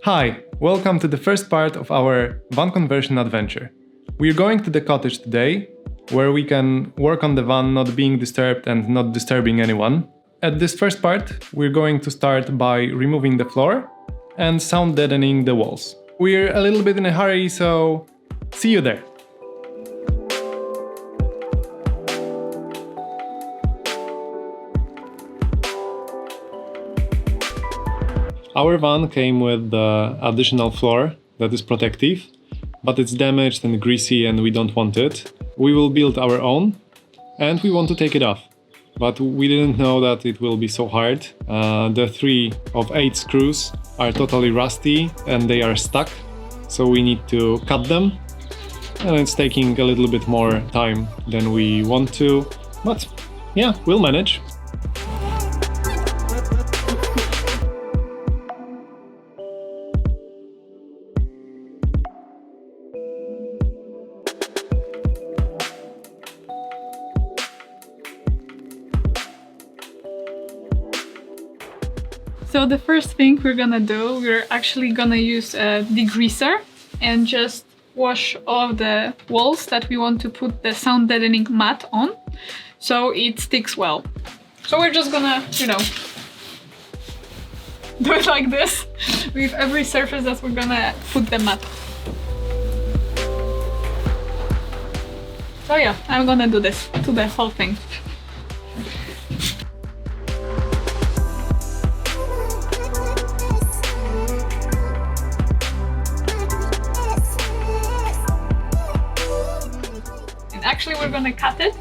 Hi, welcome to the first part of our van conversion adventure. We're going to the cottage today, where we can work on the van not being disturbed and not disturbing anyone. At this first part, we're going to start by removing the floor and sound deadening the walls. We're a little bit in a hurry, so see you there. Our van came with the additional floor that is protective, but it's damaged and greasy and we don't want it. We will build our own and we want to take it off. But we didn't know that it will be so hard. The 3 of 8 screws are totally rusty and they are stuck. So we need to cut them. And it's taking a little bit more time than we want to. But yeah, we'll manage. So the first thing we're gonna do, we're actually gonna use a degreaser and just wash all of the walls that we want to put the sound deadening mat on, so it sticks well. So we're just gonna, do it like this with every surface that we're gonna put the mat. So yeah, I'm gonna do this to the whole thing. Actually, we're gonna cut it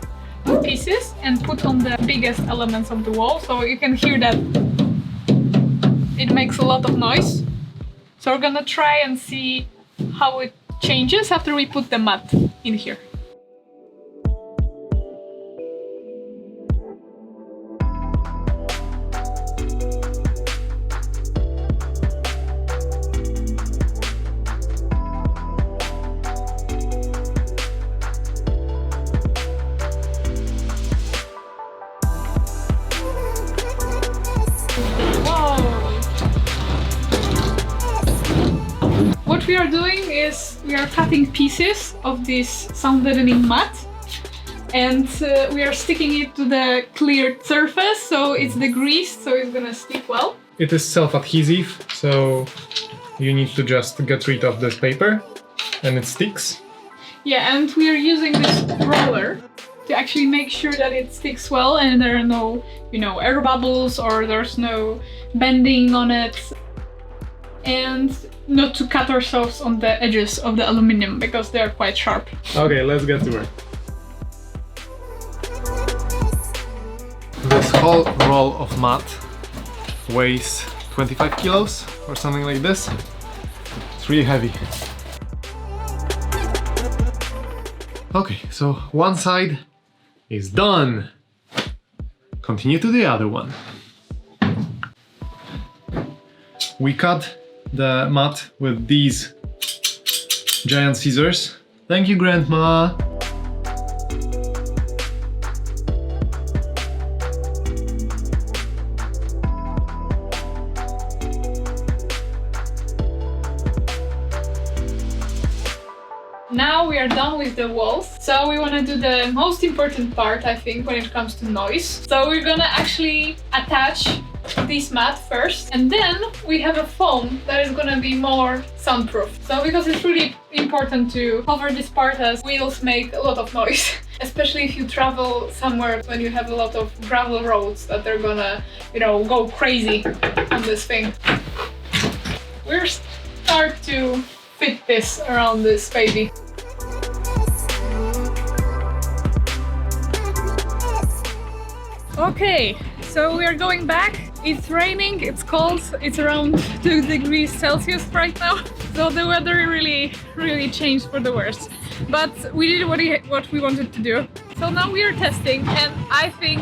in pieces and put on the biggest elements of the wall, so you can hear that it makes a lot of noise. So we're gonna try and see how it changes after we put the mat in here. What we are doing is we are cutting pieces of this sound deadening mat and we are sticking it to the cleared surface, so it's degreased, so it's gonna stick well. It is self-adhesive, so you need to just get rid of this paper and it sticks. Yeah, and we are using this roller to actually make sure that it sticks well and there are no, air bubbles or there's no bending on it. And not to cut ourselves on the edges of the aluminum because they're quite sharp. Okay, let's get to work. This whole roll of mat weighs 25 kilos or something like this. It's really heavy. Okay, so one side is done. Continue to the other one. We cut the mat with these giant scissors. Thank you, Grandma! Now we are done with the walls, so we want to do the most important part, I think, when it comes to noise. So we're gonna actually attach this mat first, and then we have a foam that is gonna be more soundproof. So because it's really important to cover this part, as wheels make a lot of noise, especially if you travel somewhere when you have a lot of gravel roads that they're gonna, go crazy on this thing. We're start to fit this around this baby. Okay, so we are going back. It's raining, it's cold, it's around 2 degrees Celsius right now. So the weather really changed for the worse. But we did what we wanted to do. So now we are testing, and I think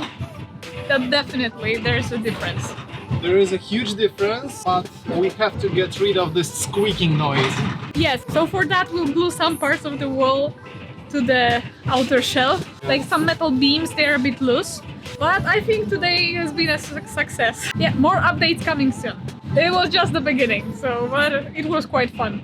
that definitely there's a difference. There is a huge difference, but we have to get rid of this squeaking noise. Yes, so for that we'll glue some parts of the wall to the outer shell. Like some metal beams, they're a bit loose. But I think today has been a success. Yeah, more updates coming soon. It was just the beginning, so but it was quite fun.